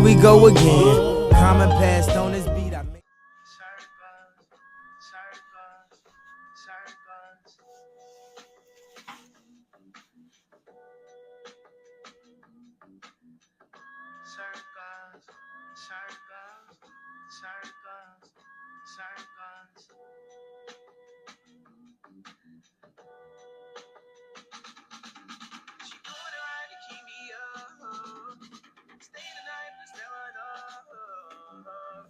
we go again. Common past on this beat. I make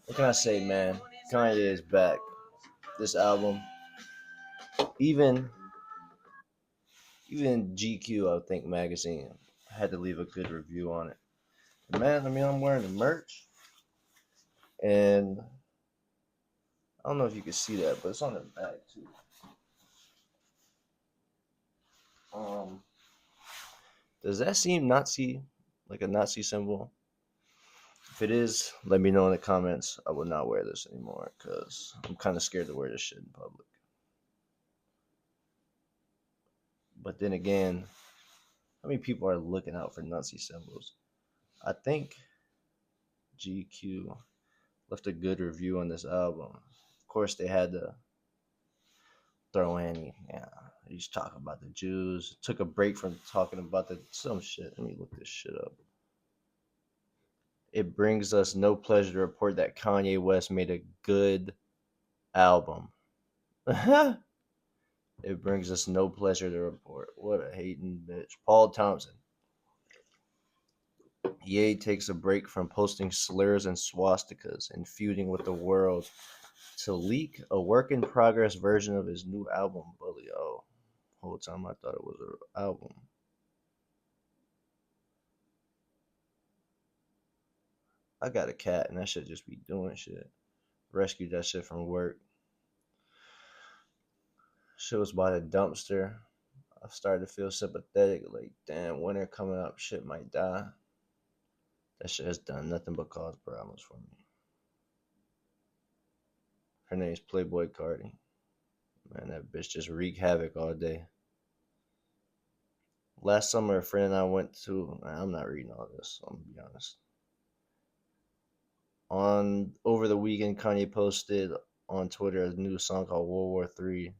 What can I say, man? Kanye is back. This album, even GQ, I think magazine had to leave a good review on it. Man, I mean, I'm wearing the merch, and I don't know if you can see that, but it's on the back too. Does that seem Nazi, like a Nazi symbol? If it is, let me know in the comments. I will not wear this anymore because I'm kind of scared to wear this shit in public. But then again, how many people are looking out for Nazi symbols? I think GQ left a good review on this album. Of course, they had to throw in, he's talking about the Jews. Took a break from talking about some shit. Let me look this shit up. It brings us no pleasure to report that Kanye West made a good album. It brings us no pleasure to report. What a hating bitch. Paul Thompson. Ye takes a break from posting slurs and swastikas and feuding with the world to leak a work-in-progress version of his new album, Bully. Oh, whole time I thought it was an album. I got a cat and that should just be doing shit. Rescued that shit from work. Shit was by the dumpster. I started to feel sympathetic, like, damn, winter coming up, shit might die. That shit has done nothing but cause problems for me. Her name's Playboy Cardi. Man, that bitch just wreak havoc all day. Last summer, a friend and I went to. I'm not reading all this, so I'm gonna be honest. Over the weekend, Kanye posted on Twitter a new song called World War III.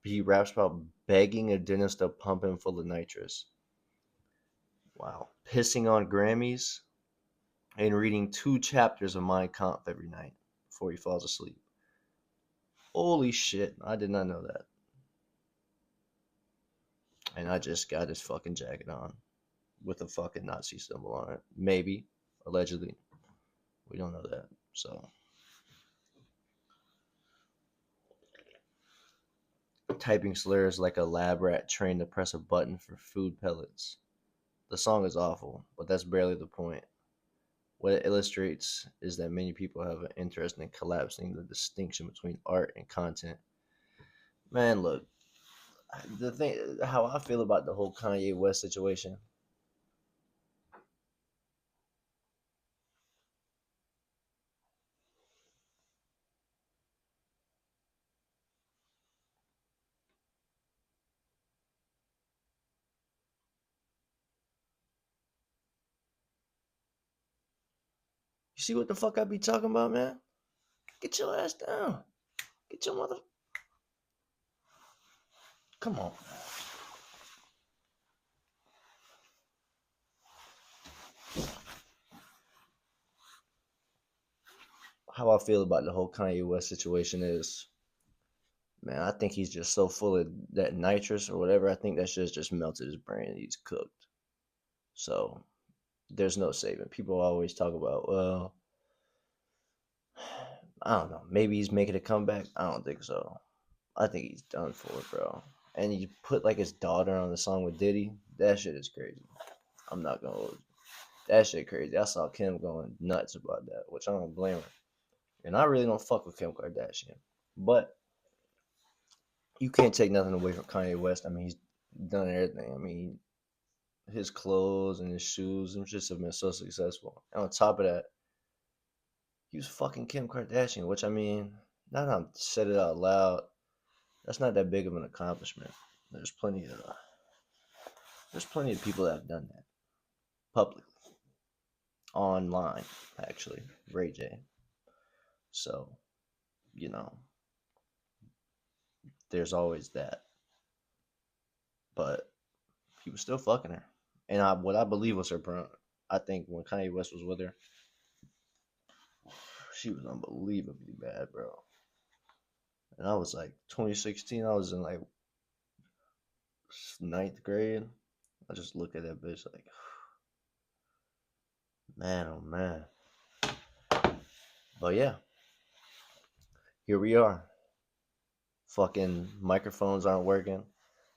He raps about begging a dentist to pump him full of nitrous. Wow. Pissing on Grammys and reading 2 chapters of Mein Kampf every night before he falls asleep. Holy shit, I did not know that. And I just got his fucking jacket on with a fucking Nazi symbol on it. Maybe, allegedly. We don't know that. So, typing slurs like a lab rat trained to press a button for food pellets. The song is awful, but that's barely the point. What it illustrates is that many people have an interest in collapsing the distinction between art and content. Man, look, the thing, how I feel about the whole Kanye West situation. You see what the fuck I be talking about, man? Get your ass down. Get your mother. Come on. How I feel about the whole Kanye West situation is, man, I think he's just so full of that nitrous or whatever. I think that shit's just melted his brain and he's cooked. So there's no saving. People always talk about, well, I don't know. Maybe he's making a comeback. I don't think so. I think he's done for, bro. And you put like his daughter on the song with Diddy. That shit is crazy. I'm not gonna hold you. That shit crazy. I saw Kim going nuts about that, which I don't blame her. And I really don't fuck with Kim Kardashian. But you can't take nothing away from Kanye West. I mean, he's done everything. I mean, his clothes and his shoes and just have been so successful. And on top of that, he was fucking Kim Kardashian, which I mean, now that I'm said it out loud, that's not that big of an accomplishment. There's plenty of people that have done that publicly, online, actually. Ray J. So, you know, there's always that. But he was still fucking her. And what I believe was her brunt. I think when Kanye West was with her, she was unbelievably bad, bro. And I was like 2016, I was in like ninth grade. I just look at that bitch like, man, oh man. But yeah, here we are. Fucking microphones aren't working.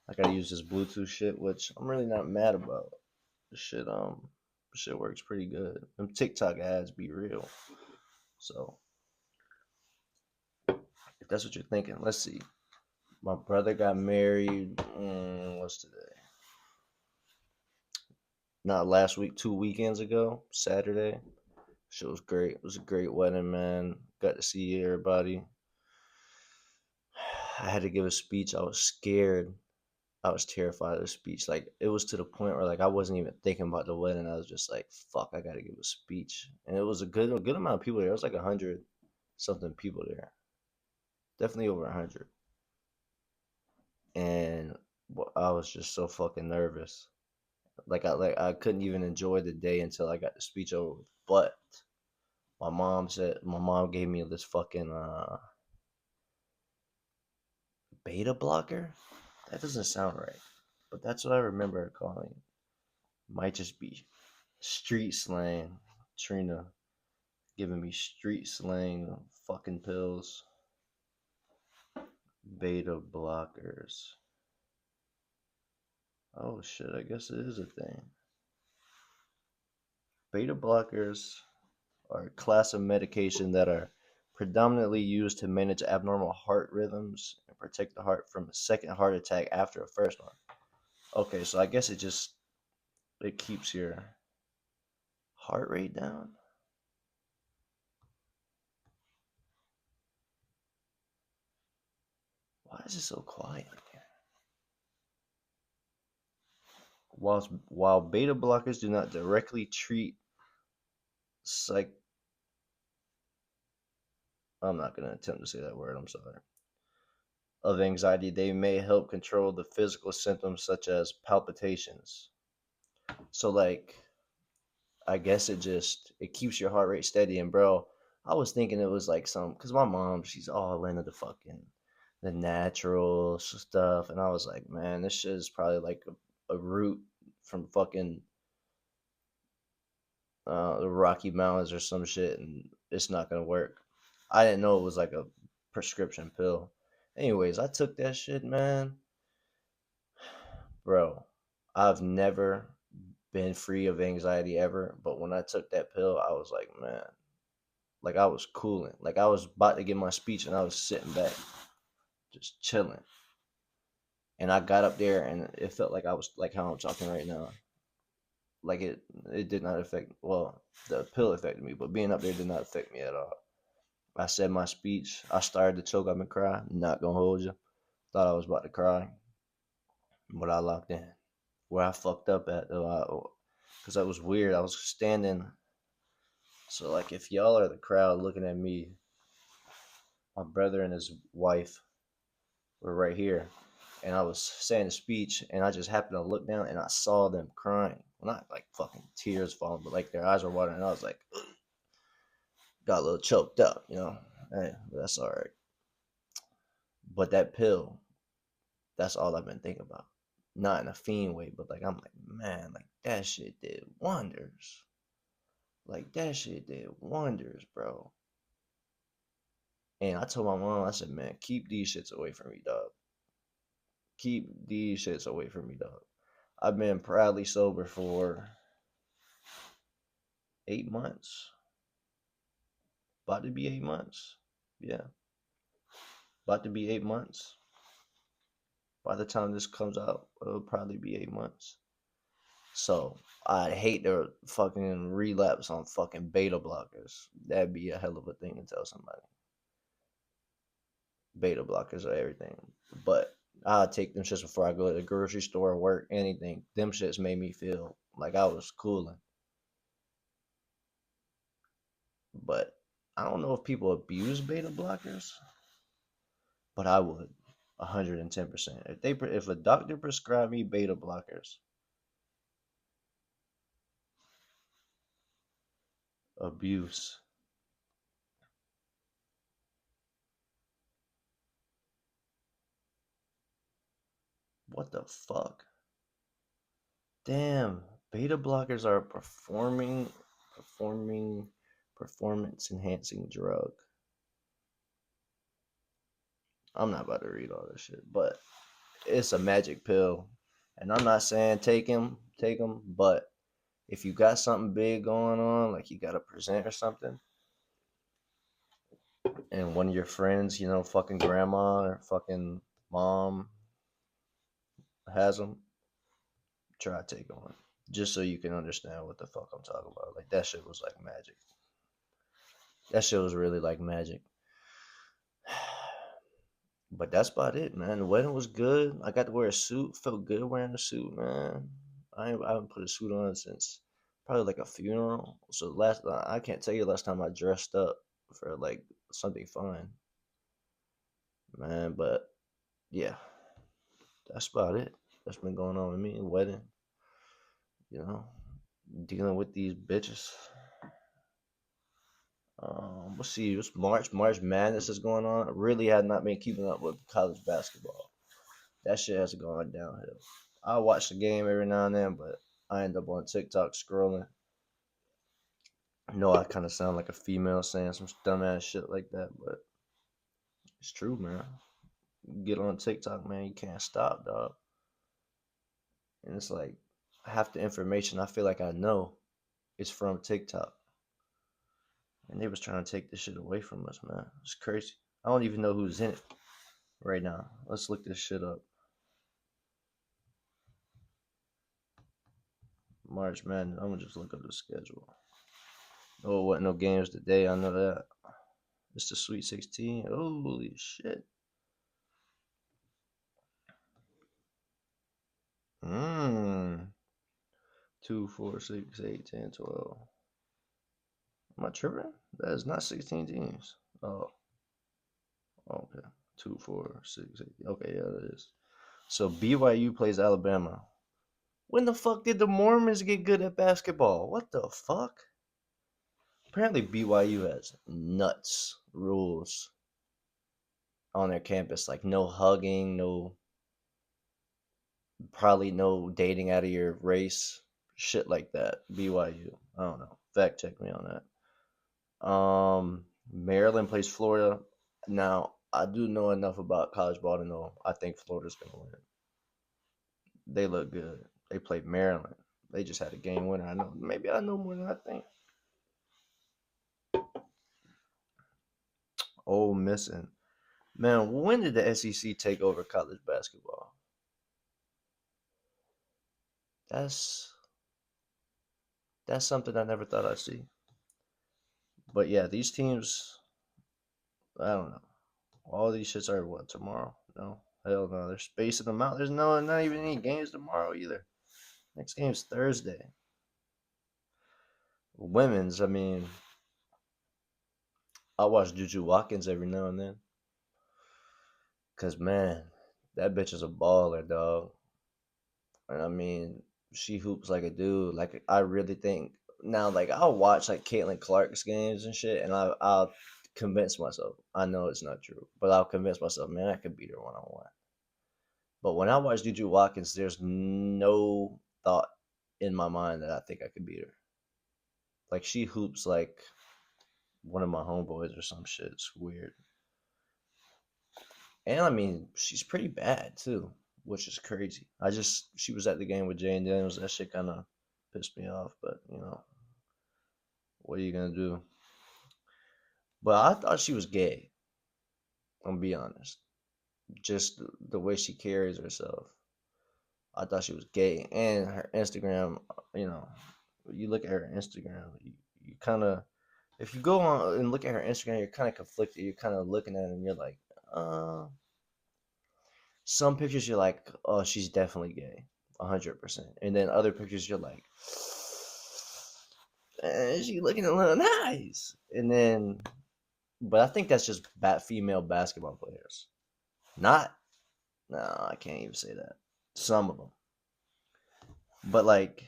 I gotta use this Bluetooth shit, which I'm really not mad about. This shit works pretty good. Them TikTok ads be real. So if that's what you're thinking, let's see. My brother got married. What's today? Not last week, 2 weekends ago, Saturday. Shit was great. It was a great wedding, man. Got to see everybody. I had to give a speech. I was scared. I was terrified of the speech. Like it was to the point where like I wasn't even thinking about the wedding. I was just like, fuck, I gotta give a speech. And it was a good amount of people there. It was like 100 something people there. Definitely over 100. And I was just so fucking nervous. I couldn't even enjoy the day until I got the speech over with. But my mom gave me this fucking beta blocker. That doesn't sound right, but that's what I remember her calling it. Might just be street slang. Trina giving me street slang fucking pills. Beta blockers. Oh shit, I guess it is a thing. Beta blockers are a class of medication that are predominantly used to manage abnormal heart rhythms and protect the heart from a second heart attack after a first one. Okay, so I guess it keeps your heart rate down. Why is it so quiet in here? While beta blockers do not directly treat psych, I'm not gonna attempt to say that word. I'm sorry. Of anxiety, they may help control the physical symptoms such as palpitations. So like I guess it keeps your heart rate steady. And bro, I was thinking it was like cause my mom, she's all into the natural stuff, and I was like, man, this shit is probably like a root from fucking the Rocky Mountains or some shit, and it's not gonna work. I didn't know it was like a prescription pill. Anyways, I took that shit, man, bro. I've never been free of anxiety ever, but when I took that pill, I was like, man, like I was cooling. Like I was about to give my speech and I was sitting back, just chilling. And I got up there and it felt like I was like how I'm talking right now. Like it did not affect the pill affected me, but being up there did not affect me at all. I said my speech. I started to choke up and cry. Not gonna hold you. Thought I was about to cry, but I locked in. Where I fucked up at though, because that was weird. I was standing. So like, if y'all are the crowd looking at me, my brother and his wife were right here, and I was saying a speech, and I just happened to look down, and I saw them crying. Well, not like fucking tears falling, but like their eyes were watering, and I was like, ugh. Got a little choked up, you know. Hey, that's all right. But that pill, that's all I've been thinking about. Not in a fiend way, but like I'm like, man, like that shit did wonders. Like that shit did wonders, bro. And I told my mom, I said, man, keep these shits away from me, dog. Keep these shits away from me, dog. I've been proudly sober for 8 months. About to be 8 months. Yeah. About to be 8 months. By the time this comes out, it'll probably be 8 months. So I'd hate to fucking relapse on fucking beta blockers. That'd be a hell of a thing to tell somebody. Beta blockers are everything. But I'll take them shits before I go to the grocery store, work, anything. Them shits made me feel like I was cooling. But I don't know if people abuse beta blockers, but I would 110%. If a doctor prescribed me beta blockers, abuse. What the fuck? Damn, beta blockers are a performing performance enhancing drug. I'm not about to read all this shit, but it's a magic pill. And I'm not saying take them, but if you got something big going on, like you got to present or something, and one of your friends, fucking grandma or fucking mom has them, try to take one. Just so you can understand what the fuck I'm talking about. Like, that shit was like magic. That shit was really like magic. But that's about it, man. The wedding was good. I got to wear a suit. Felt good wearing a suit, man. I haven't put a suit on since probably like a funeral. So I can't tell you last time I dressed up for like something fun, man. But yeah, that's about it. That's been going on with me. Wedding, you know, dealing with these bitches. Let's see. It's March Madness is going on. I really have not been keeping up with college basketball. That shit has gone downhill. I watch the game every now and then, but I end up on TikTok scrolling. I know I kind of sound like a female saying some dumbass shit like that, but it's true, man. You get on TikTok, man, you can't stop, dog. And it's like half the information I feel like I know is from TikTok. And they was trying to take this shit away from us, man. It's crazy. I don't even know who's in it right now. Let's look this shit up. March Madness. I'm gonna just look up the schedule. Oh, what? No games today. I know that. It's the Sweet 16. Holy shit. Mmm. 2, 4, 6, 8, 10, 12. Am I tripping? That is not 16 teams. Oh, okay. 2, 4, 6, 8. Okay, yeah, that is. So BYU plays Alabama. When the fuck did the Mormons get good at basketball? What the fuck? Apparently BYU has nuts rules on their campus, like no hugging, probably no dating out of your race, shit like that. BYU. I don't know. Fact check me on that. Maryland plays Florida. Now, I do know enough about college ball to know I think Florida's gonna win. They look good. They played Maryland. They just had a game winner. I know. Maybe I know more than I think. Oh, missing. Man, when did the SEC take over college basketball? That's that's something I never thought I'd see. But yeah, these teams, I don't know. All these shits are what tomorrow? No, hell no. They're spacing them out. There's not even any games tomorrow either. Next game's Thursday. Women's, I mean, I watch Juju Watkins every now and then. Cause man, that bitch is a baller, dog. And I mean, she hoops like a dude. Like I really think now, like I'll watch like Caitlin Clark's games and shit, and I'll convince myself. I know it's not true, but I'll convince myself, man, I could beat her 1-on-1. But when I watch Juju Watkins, there's no thought in my mind that I think I could beat her. Like she hoops like one of my homeboys or some shit. It's weird. And I mean, she's pretty bad too, which is crazy. She was at the game with Jane Daniels. That shit kind of pissed me off, but what are you gonna do? But I thought she was gay. I'm gonna be honest. Just the way she carries herself, I thought she was gay. And her Instagram, you know, you look at her Instagram, you kind of, if you go on and look at her Instagram, you're kind of conflicted. You're kind of looking at it and you're like, uh, Some pictures you're like, oh, she's definitely gay, 100%. And then other pictures you're like, she looking a little nice. And then, but I think that's just female basketball players. Not, no, I can't even say that. Some of them. But like,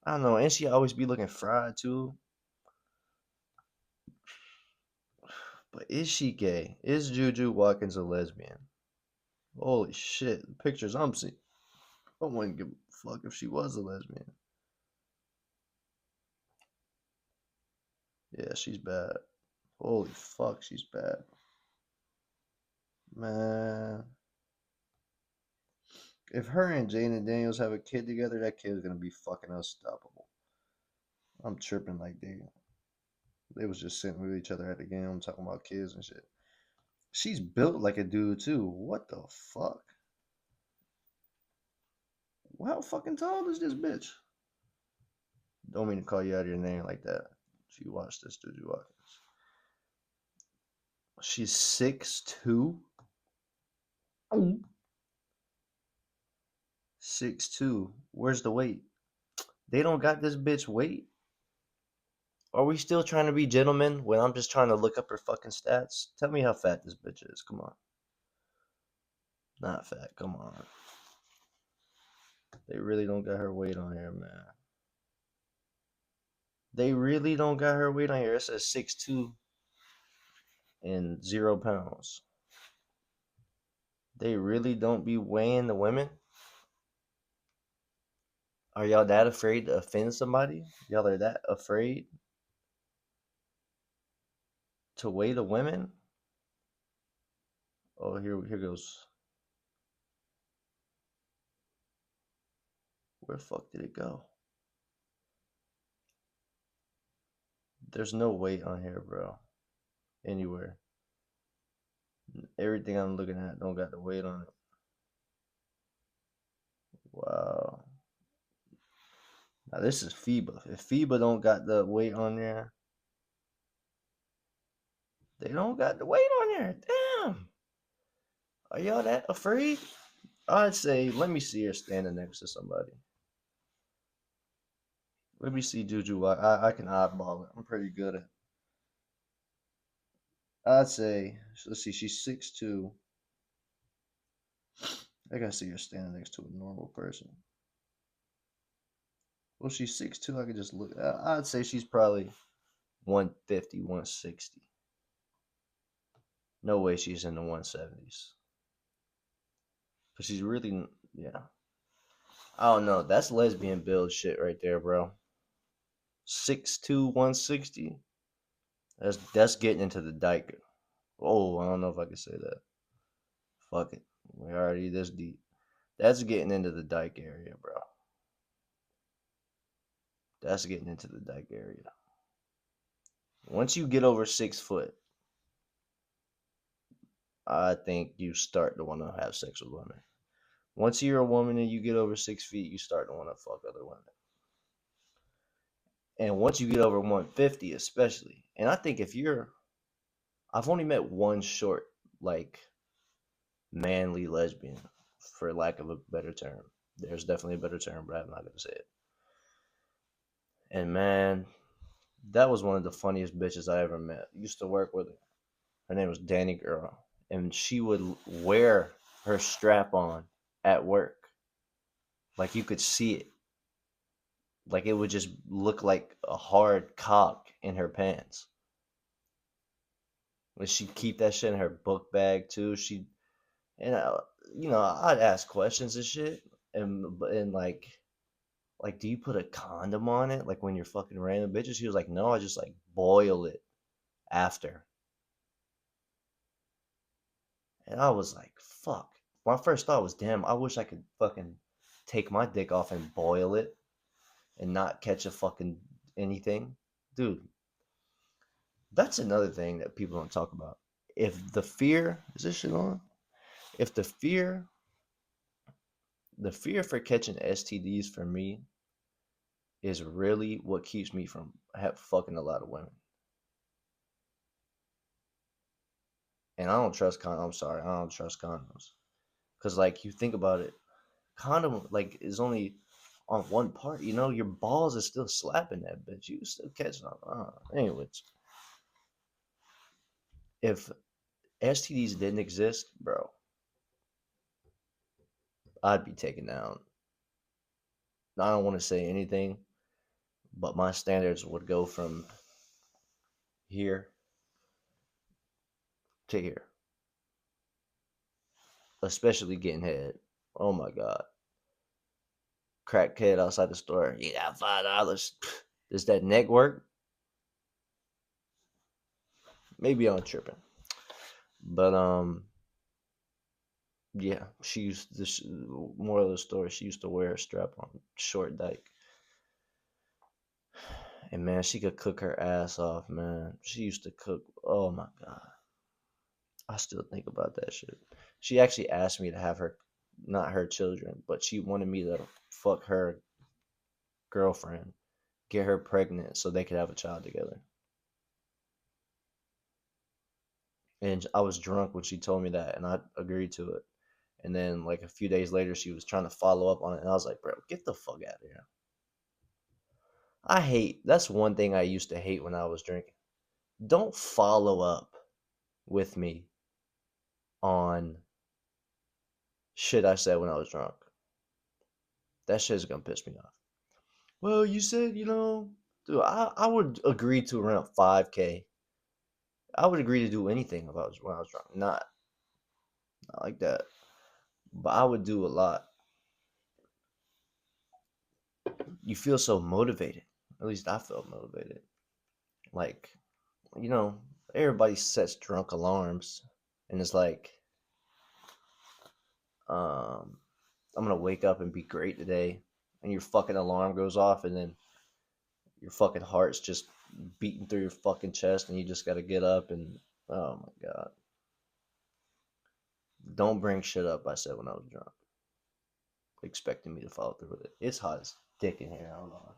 I don't know. And she always be looking fried too. But is she gay? Is Juju Watkins a lesbian? Holy shit. The pictures I'm seeing. I wouldn't give a fuck if she was a lesbian. Yeah, she's bad. Holy fuck, she's bad. Man. If her and Jane Daniels have a kid together, that kid is gonna be fucking unstoppable. I'm tripping like they was just sitting with each other at the game talking about kids and shit. She's built like a dude too. What the fuck? How fucking tall is this bitch? Don't mean to call you out of your name like that. She watched this dude Watkins. She's 6'2". 6'2". Where's the weight? They don't got this bitch weight. Are we still trying to be gentlemen when I'm just trying to look up her fucking stats? Tell me how fat this bitch is. Come on. Not fat. Come on. They really don't got her weight on here, man. They really don't got her weight on here. It says 6'2" and 0 pounds. They really don't be weighing the women? Are y'all that afraid to offend somebody? Y'all are that afraid to weigh the women? Oh, here goes. Where the fuck did it go? There's no weight on here, bro. Anywhere. Everything I'm looking at don't got the weight on it. Wow. Now this is FIBA. If FIBA don't got the weight on there, they don't got the weight on there. Damn. Are y'all that afraid? I'd say, let me see her standing next to somebody. Let me see Juju. I can eyeball it. I'm pretty good at. I'd say, let's see, she's 6'2". I gotta see her standing next to a normal person. Well, she's 6'2". I could just look. I'd say she's probably 150, 160. No way she's in the 170s. But she's really, yeah. I don't know. That's lesbian build shit right there, bro. 6'2", 160. That's getting into the dike. Oh, I don't know if I can say that. Fuck it. We're already this deep. That's getting into the dike area, bro. That's getting into the dike area. Once you get over 6 foot, I think you start to want to have sex with women. Once you're a woman and you get over 6 feet, you start to want to fuck other women. And once you get over 150, especially, and I think I've only met one short, like, manly lesbian, for lack of a better term. There's definitely a better term, but I'm not gonna say it. And man, that was one of the funniest bitches I ever met. Used to work with her. Her name was Danny Girl, and she would wear her strap on at work, like you could see it. Like it would just look like a hard cock in her pants. But she'd keep that shit in her book bag too. And I'd ask questions and shit, and like, do you put a condom on it? Like when you're fucking random bitches? She was like, no, I just like boil it after. And I was like, fuck. My first thought was, damn, I wish I could fucking take my dick off and boil it and not catch a fucking anything. Dude, that's another thing that people don't talk about. If the fear, is this shit on? If the fear for catching STDs for me is really what keeps me from fucking a lot of women. And I don't trust condoms. I'm sorry, I don't trust condoms. Cause like you think about it, condom like is only on one part. You know, your balls is still slapping that bitch. You still catching on. Anyways, if STDs didn't exist, bro, I'd be taken down. I don't want to say anything, but my standards would go from here to here, especially getting head. Oh my god, crackhead outside the store. You got $5. Does that neck work? Maybe I'm tripping, but yeah, she used this moral of the story. She used to wear a strap on short dyke, and man, she could cook her ass off. Man, she used to cook. Oh my god, I still think about that shit. She actually asked me to have her, not her children, but she wanted me to fuck her girlfriend, get her pregnant so they could have a child together. And I was drunk when she told me that, and I agreed to it. And then, like a few days later, she was trying to follow up on it, and I was like, "Bro, get the fuck out of here." I hate. That's one thing I used to hate when I was drinking. Don't follow up with me on shit I said when I was drunk. That shit's gonna piss me off. Well, you said, dude, I would agree to around 5K. I would agree to do anything if I was when I was drunk. Not like that. But I would do a lot. You feel so motivated. At least I felt motivated. Like, you know, everybody sets drunk alarms and it's like, um, I'm gonna wake up and be great today. And your fucking alarm goes off and then your fucking heart's just beating through your fucking chest and you just gotta get up and oh my god. Don't bring shit up I said when I was drunk. Expecting me to follow through with it. It's hot as dick in here. Hold on.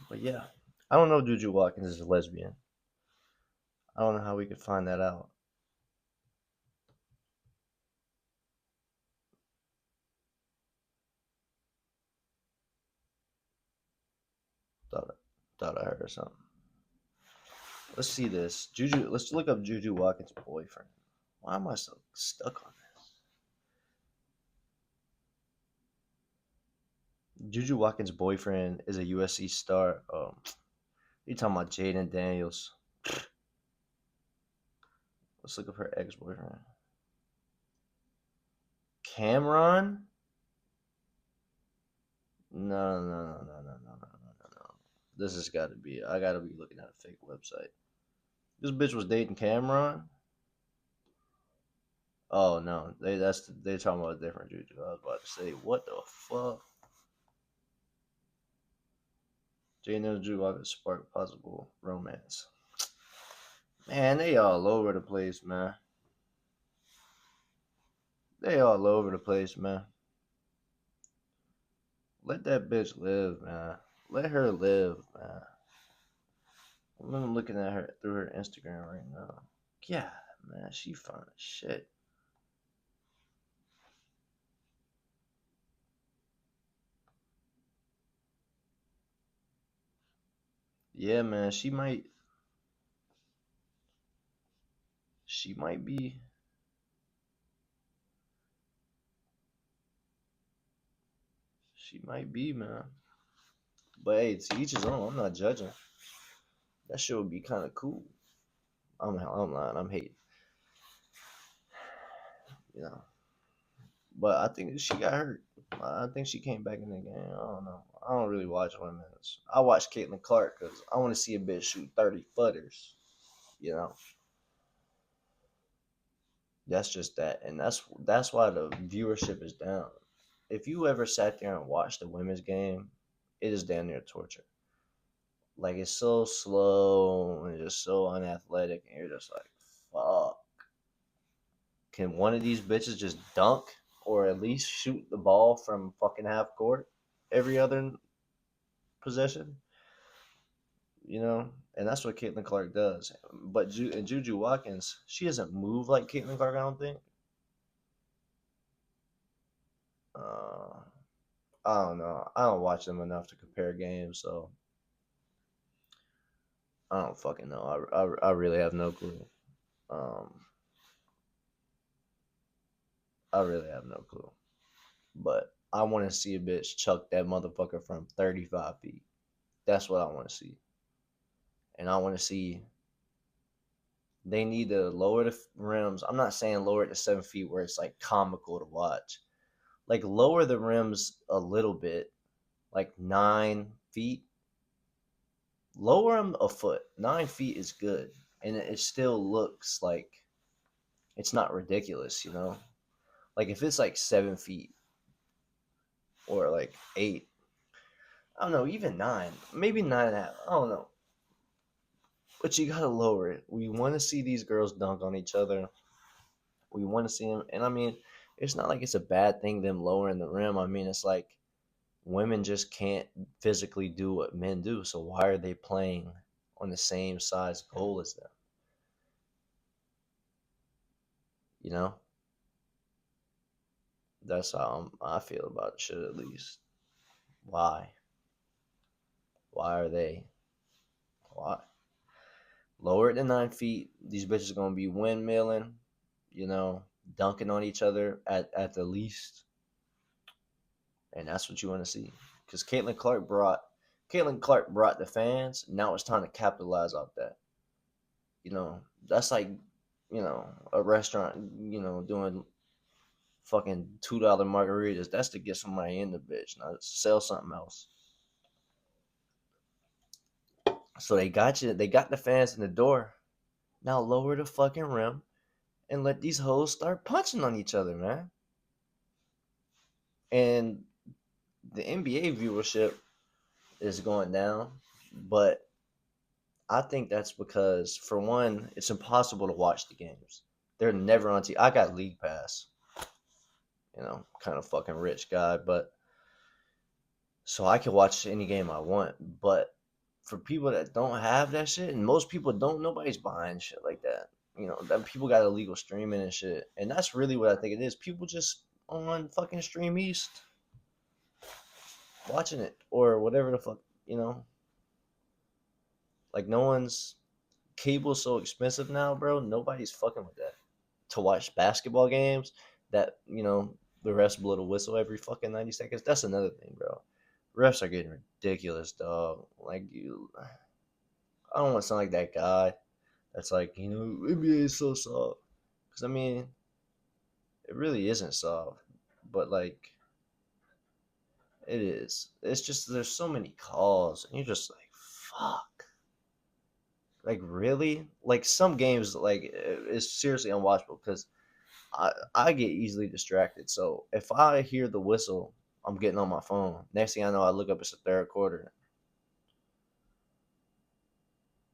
But yeah, I don't know. If Juju Watkins is a lesbian. I don't know how we could find that out. Thought thought I heard something. Let's see this. Juju. Let's look up Juju Watkins' boyfriend. Why am I so stuck on this? Juju Watkins' boyfriend is a USC star. You talking about Jaden Daniels? Let's look up her ex-boyfriend. Cameron? No, no, no, no, no, no, no, no, no. This has got to be. I got to be looking at a fake website. This bitch was dating Cameron. Oh no, they're talking about a different Juju. I was about to say, what the fuck? Jane and Juju Watkins spark possible romance. Man, they all over the place, man. They all over the place, man. Let that bitch live, man. Let her live, man. I'm looking at her through her Instagram right now. Yeah, man, she fine as shit. Yeah, man, she might be, man. But hey, to each his own. I'm not judging. That shit would be kind of cool. I'm lying. I'm hating, you know. But I think she got hurt. I think she came back in the game. I don't know. I don't really watch women's. I watch Caitlin Clark because I want to see a bitch shoot 30 footers. You know, that's just that, and that's why the viewership is down. If you ever sat there and watched the women's game, it is damn near torture. Like it's so slow and just so unathletic, and you're just like, fuck. Can one of these bitches just dunk? or at least shoot the ball from fucking half court every other possession. You know, and that's what Caitlin Clark does. But and Juju Watkins, she doesn't move like Caitlin Clark. I don't think. Uh, I don't know. I don't watch them enough to compare games, so I don't fucking know. I really have no clue. Um, I really have no clue. But I want to see a bitch chuck that motherfucker from 35 feet. That's what I want to see. And I want to see they need to lower the rims. I'm not saying lower it to 7 feet where it's like comical to watch. Like lower the rims a little bit, like 9 feet. Lower them a foot. 9 feet is good, and it still looks like it's not ridiculous. You know, like if it's like 7 feet or like 8. I don't know, even 9, maybe 9.5. I don't know. But you gotta lower it. We want to see these girls dunk on each other. We want to see them, and I mean, it's not like it's a bad thing them lowering the rim. I mean, it's like women just can't physically do what men do. So why are they playing on the same size goal as them? You know, that's how I feel about shit. At least, why? Why are they? Why? Lower it to 9 feet. These bitches are gonna be windmilling, you know, dunking on each other at the least, and that's what you want to see. Because Caitlin Clark brought the fans. Now it's time to capitalize off that. You know, that's like, a restaurant, doing fucking $2 margaritas. That's to get somebody in the bitch, not sell something else. So they got you. They got the fans in the door. Now lower the fucking rim and let these hoes start punching on each other, man. And the NBA viewership is going down, but I think that's because, for one, it's impossible to watch the games. They're never on TV. I got League Pass, kind of fucking rich guy, but so I can watch any game I want. But for people that don't have that shit, and most people don't, nobody's buying shit like that. That people got illegal streaming and shit, and that's really what I think it is. People just on fucking Stream East watching it or whatever the fuck, like no one's cable's so expensive now, bro. Nobody's fucking with that to watch basketball games. That the refs blow the whistle every fucking 90 seconds. That's another thing, bro. Refs are getting ridiculous, dog. Like I don't want to sound like that guy that's like, NBA is so soft. Because I mean, it really isn't soft, but like it is. It's just there's so many calls, and you're just like, fuck. Like really? Like some games, like it's seriously unwatchable because I get easily distracted. So if I hear the whistle, I'm getting on my phone. Next thing I know, I look up, it's the third quarter.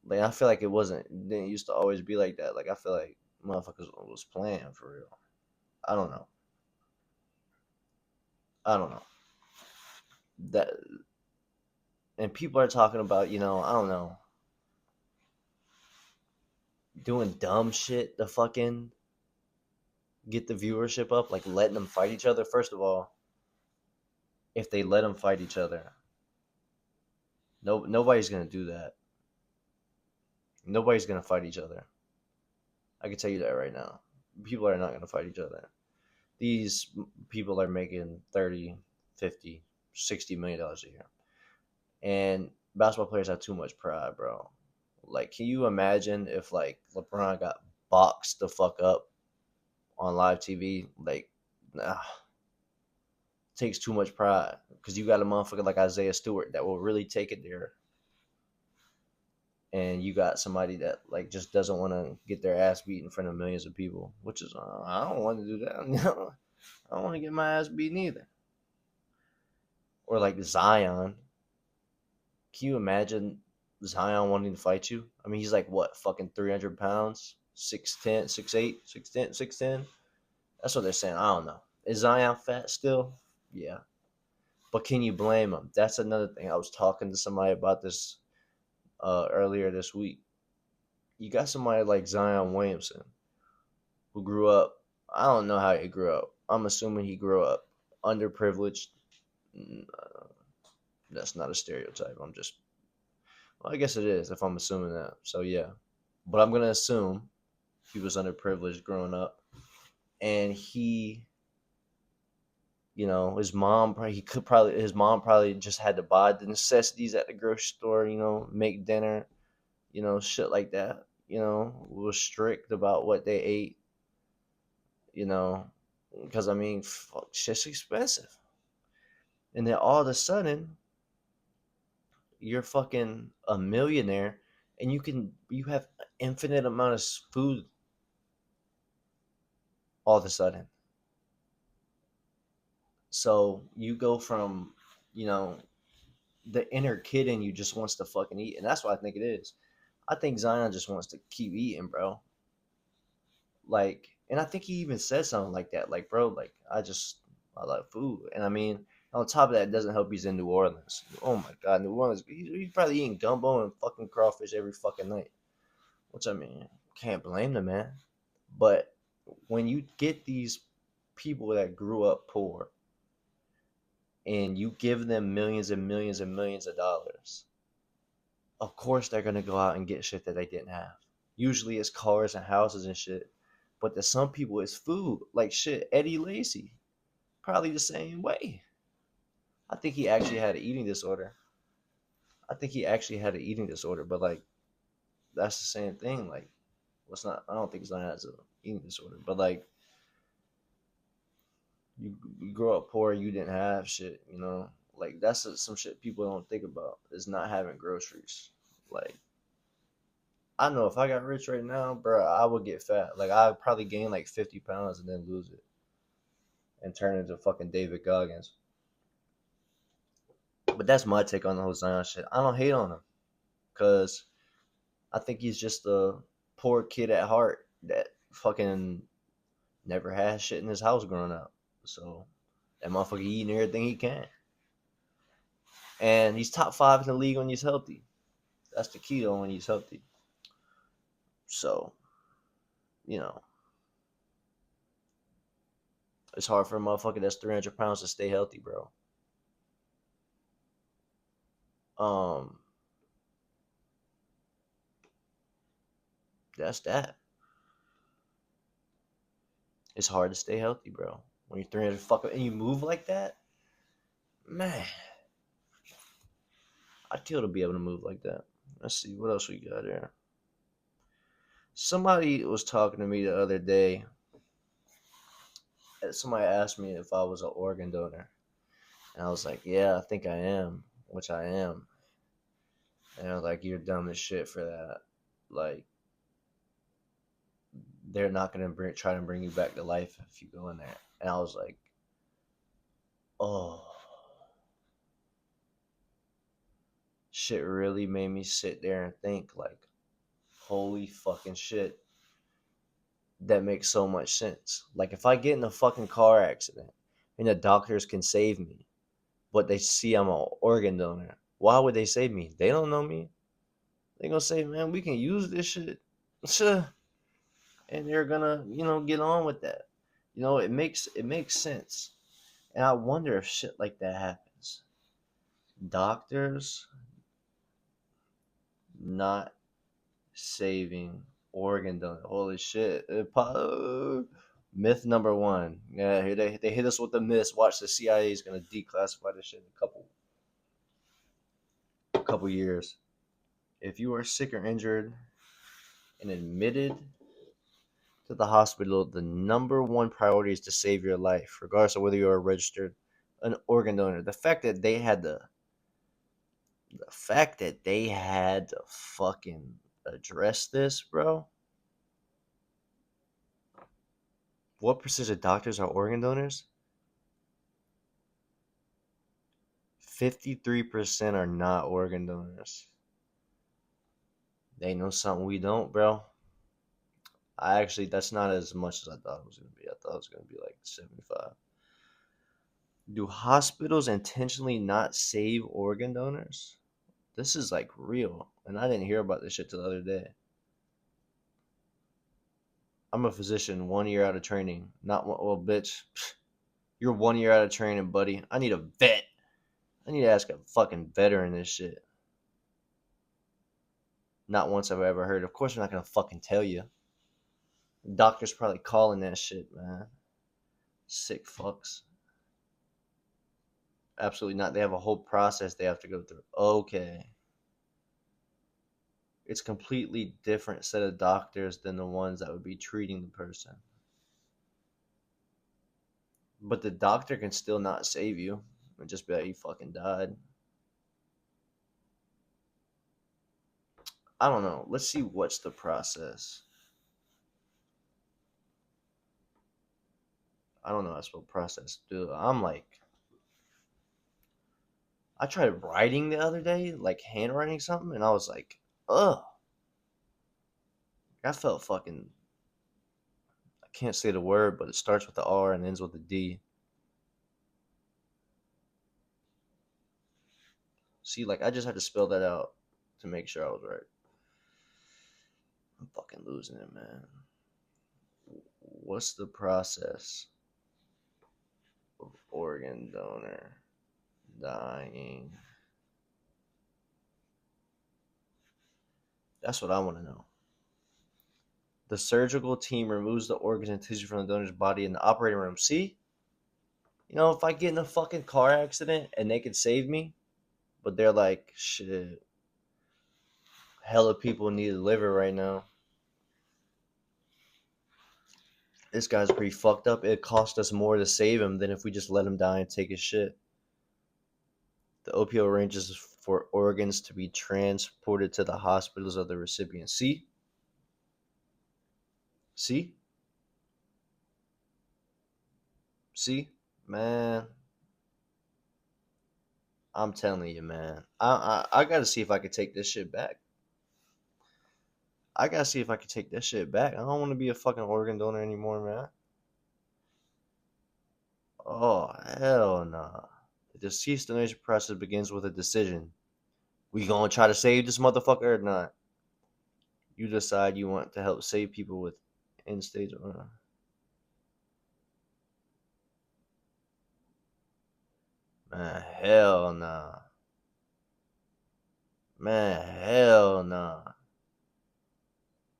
Like I feel like didn't used to always be like that. Like I feel like motherfuckers was playing for real. I don't know. I don't know. That and people are talking about, I don't know, doing dumb shit to fucking get the viewership up, like letting them fight each other. First of all, if they let them fight each other, nobody's gonna do that. Nobody's gonna fight each other. I can tell you that right now. People are not gonna fight each other. These people are making 30, 50, $60 million a year, and basketball players have too much pride, bro. Like, can you imagine if like LeBron got boxed the fuck up on live TV? Like, nah, takes too much pride because you got a motherfucker like Isaiah Stewart that will really take it there, and you got somebody that like just doesn't want to get their ass beat in front of millions of people, which is I don't want to do that. I don't want to get my ass beat either. Or like Zion, can you imagine Zion wanting to fight you? I mean, he's like what, fucking 300 pounds, 6'10", 6'8", 6'10", 6'10". That's what they're saying. I don't know. Is Zion fat still? Yeah. But can you blame him? That's another thing. I was talking to somebody about this earlier this week. You got somebody like Zion Williamson who grew up. I don't know how he grew up. I'm assuming he grew up underprivileged. That's not a stereotype. I'm just, well, I guess it is if I'm assuming that. So yeah, but I'm gonna assume he was underprivileged growing up, and his mom probably his mom probably just had to buy the necessities at the grocery store. Make dinner. Shit like that. Was strict about what they ate. You know, because I mean, fuck, shit's expensive, and then all of a sudden you're fucking a millionaire and you have an infinite amount of food all of a sudden. So you go from, you know, the inner kid in you just wants to fucking eat. And that's what I think it is. I think Zion just wants to keep eating, bro. Like, and I think he even said something like that. Like, bro, like, I like food. And I mean, on top of that, it doesn't help he's in New Orleans. Oh my God, New Orleans. He's probably eating gumbo and fucking crawfish every fucking night. Which I mean, can't blame the man. But when you get these people that grew up poor and you give them millions and millions and millions of dollars, of course they're gonna go out and get shit that they didn't have. Usually it's cars and houses and shit. But to some people it's food. Like shit, Eddie Lacy. Probably the same way. I think he actually had an eating disorder. But like that's the same thing. Like, what's not? I don't think Zion has an eating disorder, but like you grow up poor, you didn't have shit, Like that's some shit people don't think about is not having groceries. Like I know if I got rich right now, bro, I would get fat. Like I'd probably gain like 50 pounds and then lose it and turn into fucking David Goggins. But that's my take on the whole Zion shit. I don't hate on him because I think he's just a poor kid at heart that fucking never had shit in his house growing up. So that motherfucker eating everything he can. And he's top 5 in the league when he's healthy. That's the key though when he's healthy. So, you know, it's hard for a motherfucker that's 300 pounds to stay healthy, bro. Um, that's that. It's hard to stay healthy, bro. When you're 300 fucking and you move like that, man, I'd kill to be able to move like that. Let's see what else we got here. Somebody was talking to me the other day. Somebody asked me if I was an organ donor, and I was like, "Yeah, I think I am," which I am. And I was like, "You're dumb as shit for that. Like, they're not gonna try to bring you back to life if you go in there." And I was like, "Oh." Shit really made me sit there and think like, holy fucking shit, that makes so much sense. Like if I get in a fucking car accident and the doctors can save me, but they see I'm an organ donor, why would they save me? They don't know me. They gonna say, man, we can use this shit. And they're gonna, get on with that. It makes sense. And I wonder if shit like that happens. Doctors not saving organ donor. Holy shit. Myth number one. Yeah, here they hit us with the myths. Watch, the CIA is gonna declassify this shit in a couple years. If you are sick or injured and admitted to the hospital, the number one priority is to save your life, regardless of whether you are registered an organ donor. The fact that they had to fucking address this, bro. What percentage of doctors are organ donors? 53% are not organ donors. They know something we don't, bro. That's not as much as I thought it was gonna be. I thought it was gonna be like 75. Do hospitals intentionally not save organ donors? This is like real, and I didn't hear about this shit till the other day. I'm a physician, 1 year out of training. Not one, well, bitch. You're 1 year out of training, buddy. I need a vet. I need to ask a fucking veteran this shit. Not once have I ever heard. Of course, I'm not gonna fucking tell you. Doctor's probably calling that shit, man. Sick fucks. Absolutely not. They have a whole process they have to go through. Okay. It's completely different set of doctors than the ones that would be treating the person. But the doctor can still not save you and just be like, you fucking died. I don't know. Let's see what's the process. I don't know how to spell process. Dude, I'm like, I tried writing the other day, like handwriting something, and I was like, ugh. I felt fucking, I can't say the word, but it starts with the R and ends with a D. See, like, I just had to spell that out to make sure I was right. I'm fucking losing it, man. What's the process of organ donor dying? That's what I want to know. The surgical team removes the organs and tissue from the donor's body in the operating room. See? You know, if I get in a fucking car accident and they can save me, but they're like, shit, hella people need a liver right now. This guy's pretty fucked up. It cost us more to save him than if we just let him die and take his shit. The OPO arranges for organs to be transported to the hospitals of the recipient. See? See? See? Man. I'm telling you, man. I gotta see if I can take this shit back. I gotta see if I can take this shit back. I don't want to be a fucking organ donor anymore, man. Oh, hell nah. The deceased donation process begins with a decision. We gonna try to save this motherfucker or not? You decide you want to help save people with end stage. Man, hell nah. Man, hell nah.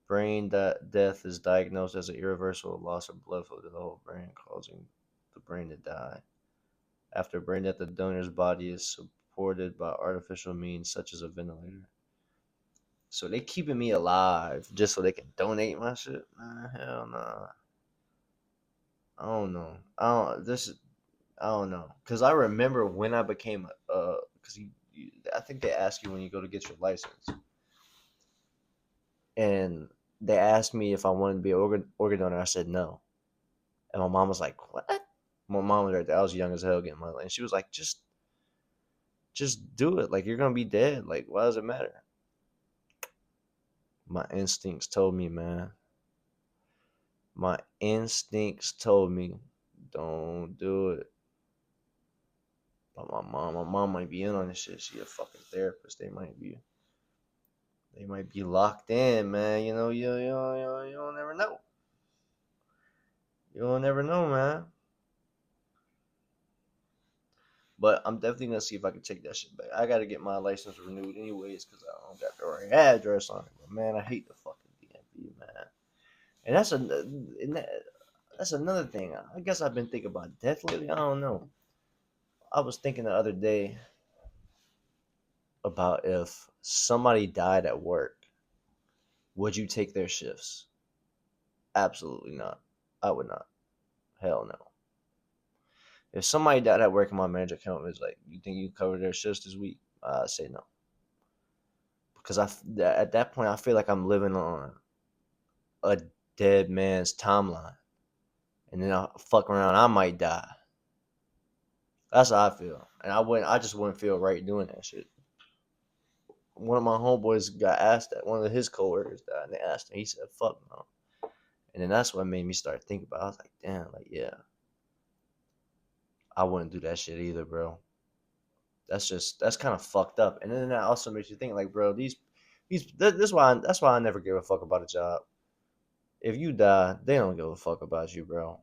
Brain death is diagnosed as an irreversible loss of blood flow to the whole brain, causing the brain to die. After brain death, the donor's body is supported by artificial means such as a ventilator. So they keeping me alive just so they can donate my shit? Man, hell nah. I don't know. I don't know. Cause I remember when I became cause I think they ask you when you go to get your license, and they asked me if I wanted to be an organ donor. I said no, and my mom was like, "What?" My mom was right there. I was young as hell getting my license. And she was like, just do it. Like you're gonna be dead. Like why does it matter? My instincts told me, man. My instincts told me, don't do it. But my mom might be in on this shit. She a fucking therapist. They might be locked in, man. You know, you don't never know. You don't never know, man. But I'm definitely gonna see if I can take that shit back. I gotta get my license renewed anyways because I don't got the right address on it. But man, I hate the fucking DMV, man. And that's another thing. I guess I've been thinking about death lately. I don't know. I was thinking the other day about if somebody died at work, would you take their shifts? Absolutely not. I would not. Hell no. If somebody died at work and my manager came up and was like, "You think you cover their shifts this week?" I say no, because at that point I feel like I'm living on a dead man's timeline, and then I fuck around, I might die. That's how I feel, and I just wouldn't feel right doing that shit. One of my homeboys got asked that. One of his coworkers died, and they asked him. He said, "Fuck no." And then that's what made me start thinking about it. I was like, damn, like, yeah. I wouldn't do that shit either, bro. That's kind of fucked up. And then that also makes you think, like, bro, that's why I never give a fuck about a job. If you die, they don't give a fuck about you, bro.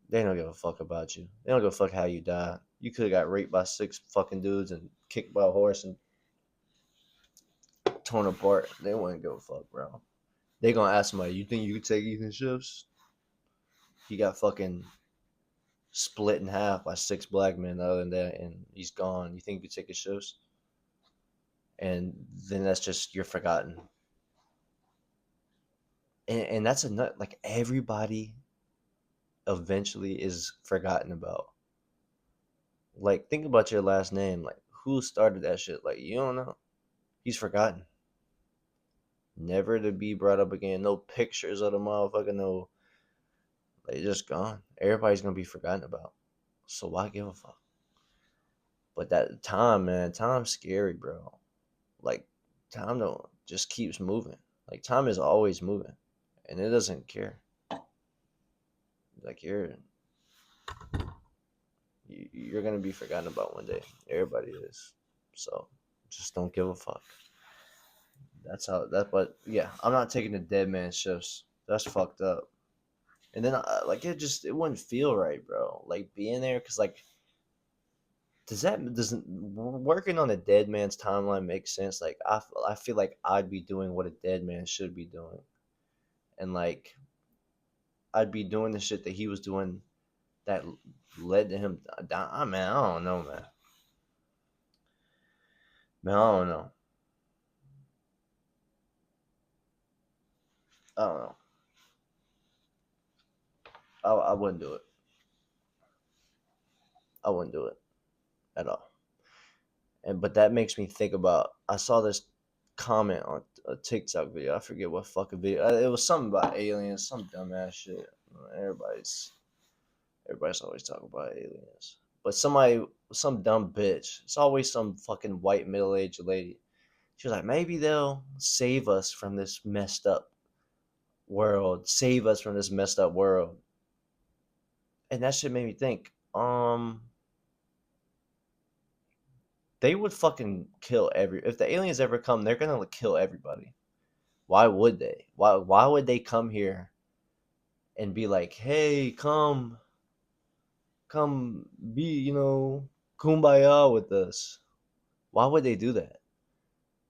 They don't give a fuck about you. They don't give a fuck how you die. You could have got raped by 6 fucking dudes and kicked by a horse and torn apart. They wouldn't give a fuck, bro. They gonna ask somebody, you think you could take Ethan shifts? He got fucking split in half by 6 black men other than that, and he's gone. You think you could take his shifts? And then that's just, you're forgotten. And that's a nut. Like, everybody eventually is forgotten about. Like, think about your last name. Like, who started that shit? Like, you don't know. He's forgotten. Never to be brought up again. No pictures of the motherfucker. No, they just gone. Everybody's gonna be forgotten about. So why give a fuck? But that time, man, time's scary, bro. Like, time don't just keeps moving. Like, time is always moving, and it doesn't care. Like, you're gonna be forgotten about one day. Everybody is. So just don't give a fuck. That's how that. But yeah, I'm not taking the dead man shifts. That's fucked up. And then like, it wouldn't feel right, bro. Like, being there, cause like, doesn't working on a dead man's timeline make sense? Like, I feel like I'd be doing what a dead man should be doing, and like, I'd be doing the shit that he was doing that led to him dying. Man, I don't know, man. Man, I don't know. I don't know. I wouldn't do it. I wouldn't do it at all. And but that makes me think about. I saw this comment on a TikTok video. I forget what fucking video. It was something about aliens, some dumbass shit. Everybody's always talking about aliens. But some dumb bitch. It's always some fucking white middle aged lady. She was like, maybe they'll save us from this messed up world. Save us from this messed up world. And that shit made me think. They would fucking kill if the aliens ever come, they're gonna kill everybody. Why would they? Why would they come here and be like, hey, come be, kumbaya with us? Why would they do that?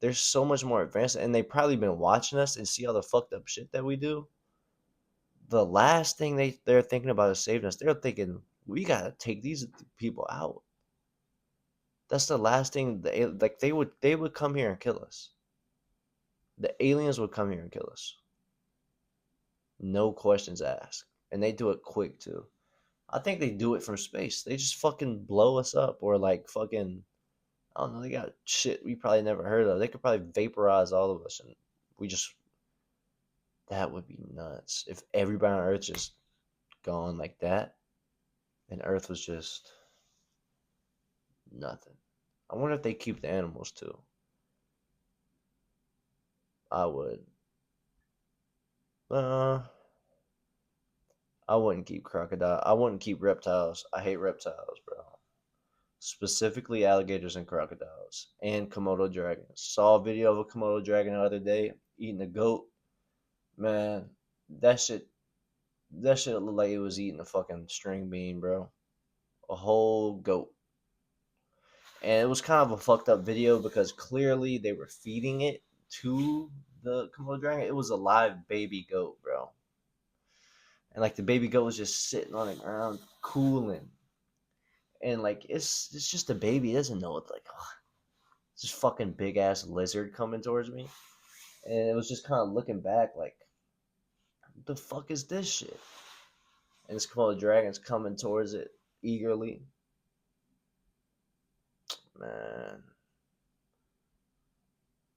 They're so much more advanced, and they've probably been watching us and see all the fucked up shit that we do. The last thing they're thinking about is saving us. They're thinking, we gotta take these people out. That's the last thing. They would come here and kill us. The aliens would come here and kill us. No questions asked. And they do it quick too. I think they do it from space. They just fucking blow us up, or like fucking, I don't know, they got shit we probably never heard of. They could probably vaporize all of us, and we just, that would be nuts. If everybody on Earth just gone like that, and Earth was just nothing. I wonder if they keep the animals too. I would. Uh, I wouldn't keep crocodile. I wouldn't keep reptiles. I hate reptiles, bro. Specifically alligators and crocodiles and Komodo dragons. Saw a video of a Komodo dragon the other day eating a goat. Man, that shit looked like it was eating a fucking string bean, bro. A whole goat. And it was kind of a fucked up video because clearly they were feeding it to the Komodo dragon. It was a live baby goat, bro. And like, the baby goat was just sitting on the ground cooling. And like, it's just a baby. It doesn't know what, like, this fucking big ass lizard coming towards me. And it was just kind of looking back like, what the fuck is this shit? And this Komodo dragon's coming towards it eagerly. Man,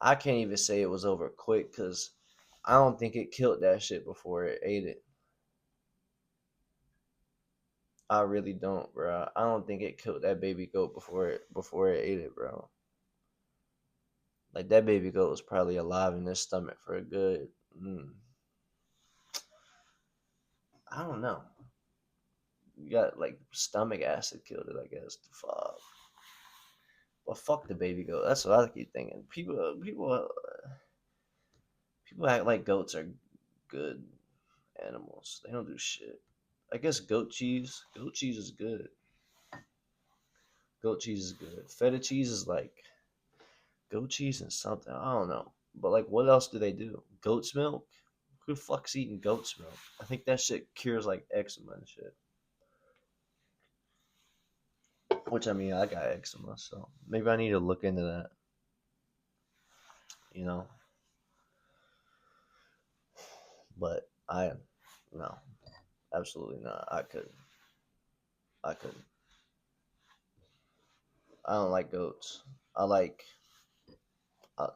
I can't even say it was over quick because I don't think it killed that shit before it ate it. I really don't, bro. I don't think it killed that baby goat before it ate it, bro. Like, that baby goat was probably alive in its stomach for a good, I don't know. You got like stomach acid killed it, I guess. The fuck. Well, fuck the baby goat. That's what I keep thinking. People act like goats are good animals. They don't do shit. I guess goat cheese. Goat cheese is good. Goat cheese is good. Feta cheese is like goat cheese and something. I don't know. But like, what else do they do? Goat's milk? Who the fuck's eating goat's milk? I think that shit cures like eczema and shit. Which I mean, I got eczema, so maybe I need to look into that. You know, but I no, absolutely not. I couldn't. I couldn't. I don't like goats. I like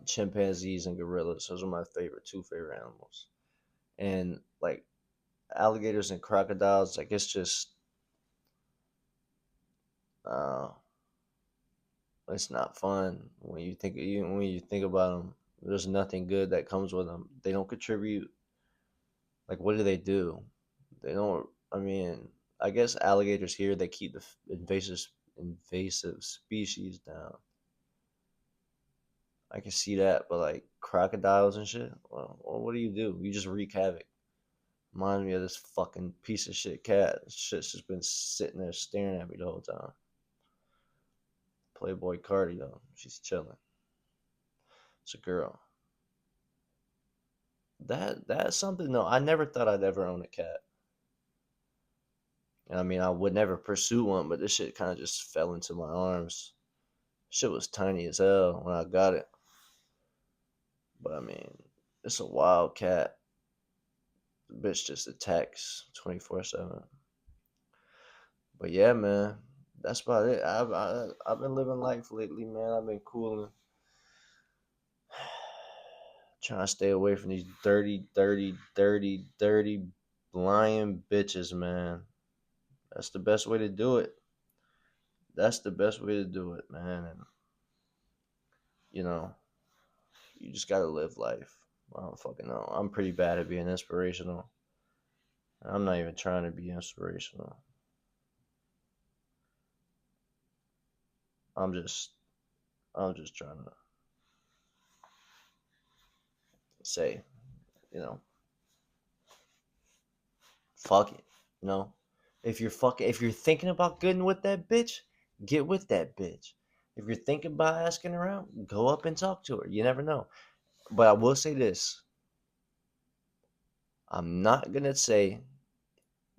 chimpanzees and gorillas. Those are my two favorite animals. And like alligators and crocodiles, like it's just uh, it's not fun when you think when you think about them. There's nothing good that comes with them. They don't contribute. Like, what do they do? They don't. I mean, I guess alligators here they keep the invasive species down. I can see that, but like crocodiles and shit. Well, what do? You just wreak havoc. Reminds me of this fucking piece of shit cat. Shit's just been sitting there staring at me the whole time. Playboy Cardi though, she's chilling. It's a girl. That's something though. I never thought I'd ever own a cat. I mean, I would never pursue one, but this shit kind of just fell into my arms. Shit was tiny as hell when I got it, but I mean, it's a wild cat. The bitch just attacks 24/7. But yeah, man, that's about it. I've been living life lately, man. I've been cooling, trying to stay away from these dirty lying bitches, man. That's the best way to do it. That's the best way to do it, man. And you know, you just gotta live life. I don't fucking know. I'm pretty bad at being inspirational. I'm not even trying to be inspirational. I'm just I'm just trying to say, you know, fuck it. You know, if you're thinking about getting with that bitch, get with that bitch. If you're thinking about asking her out, go up and talk to her. You never know. But I will say this: I'm not gonna say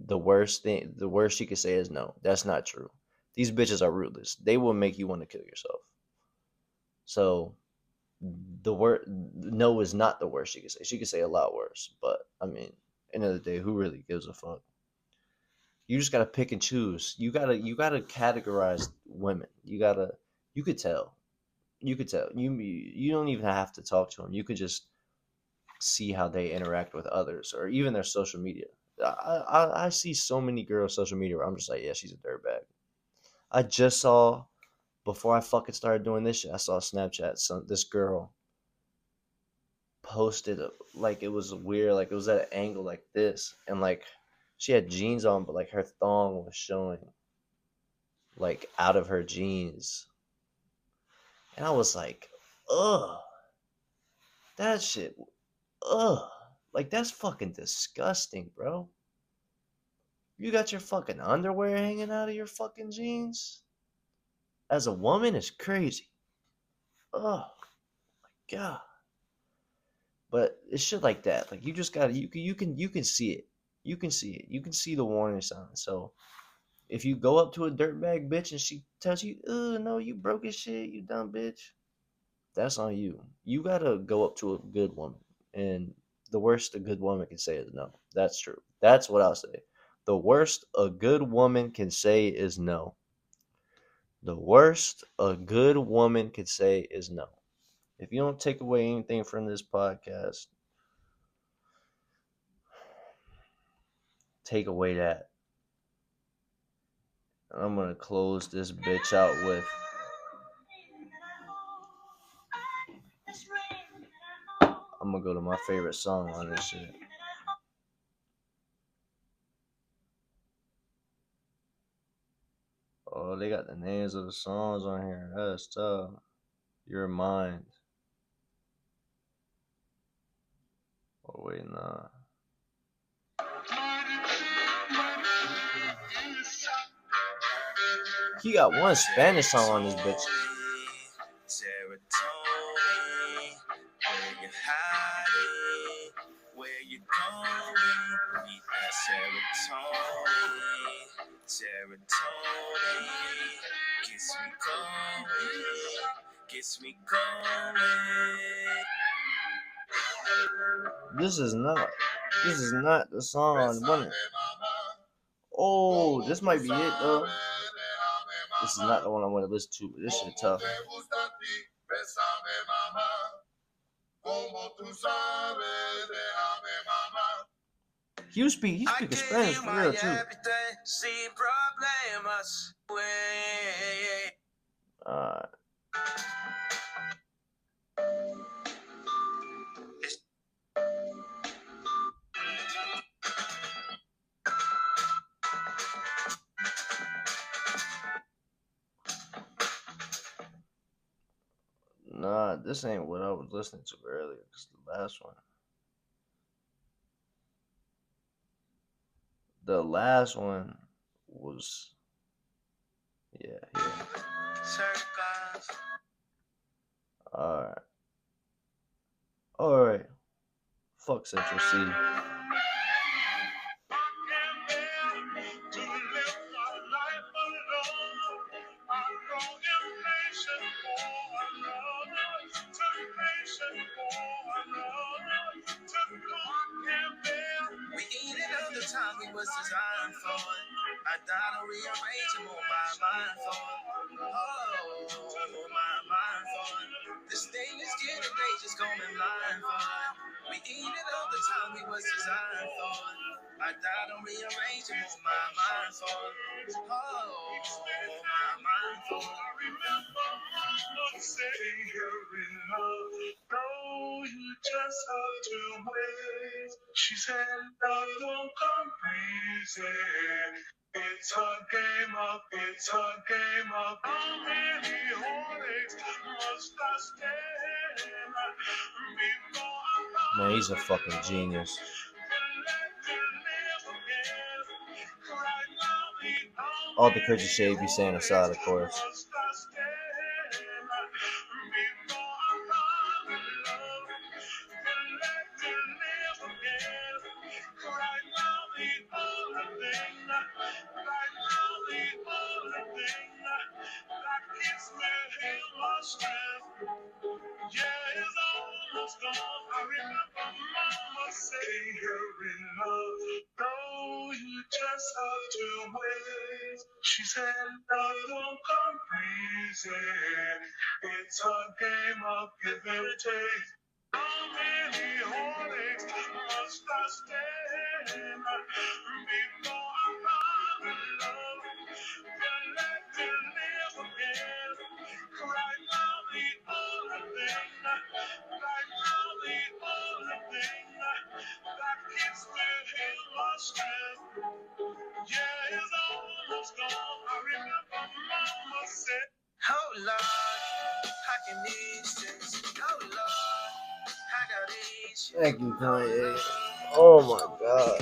the worst she could say is no. That's not true. These bitches are ruthless. They will make you want to kill yourself. So the word no is not the worst she could say. She could say a lot worse. But I mean, end of the day, who really gives a fuck? You just gotta pick and choose. You gotta categorize women. You could tell. You could tell. You don't even have to talk to them. You could just see how they interact with others or even their social media. I see so many girls social media where I'm just like, yeah, she's a dirtbag. I just saw before I fucking started doing this shit. I saw Snapchat. This girl posted like it was weird, like it was at an angle like this, and like she had jeans on, but like her thong was showing like out of her jeans, and I was like, ugh, that shit, ugh, like that's fucking disgusting, bro. You got your fucking underwear hanging out of your fucking jeans as a woman is crazy. Oh god. But it's shit like that. Like you just gotta you can see it. You can see it. You can see the warning signs. So if you go up to a dirtbag bitch and she tells you, "Oh no, you broke as shit, you dumb bitch," that's on you. You gotta go up to a good woman, and the worst a good woman can say is no. That's true. That's what I'll say. The worst a good woman can say is no. The worst a good woman could say is no. If you don't take away anything from this podcast, take away that. I'm gonna close this bitch out with. I'm gonna go to my favorite song on this shit. Oh, they got the names of the songs on here. That's tough. Your Mind. Oh, wait, nah. He got one Spanish song on this bitch. Where you going? Meet that serotonin. Gets me going. This is not the song. Oh, this might be it though. This is not the one I want to listen to, but this shit tough. He speaking Spanish for real too. Nah, this ain't what I was listening to earlier. This is the last one. The last one was, yeah. Alright. Fuck Central C. We eat it all the time, we was designed for it. I died on rearranging on my mind for it. Oh, my mind for it. This thing is getting dangerous, going blind for it. We eat it all the time, we was designed for it. I died on rearranging on my mind for it. Oh, my mind for it. I remember mama saying you're in love. No, you just have to wait. She said, love don't come easy. It's a game of. How many heartaches must I stand before Man, he's a fucking genius. All the crazy shit he be saying aside, of course. Yeah, it's almost gone. I remember mama saying you're in love. No, you just have to wait. She said, love don't come easy. It's a game of give and take. How many heartaches must I stand before I fall in love? Then let me live again. Right now, the only thing, right now, the only thing that keeps me in my strength. Yeah, it's almost gone. I remember mama said, oh Lord, I can these things. Oh Lord, I got these. Thank you, Kanye. Oh my god.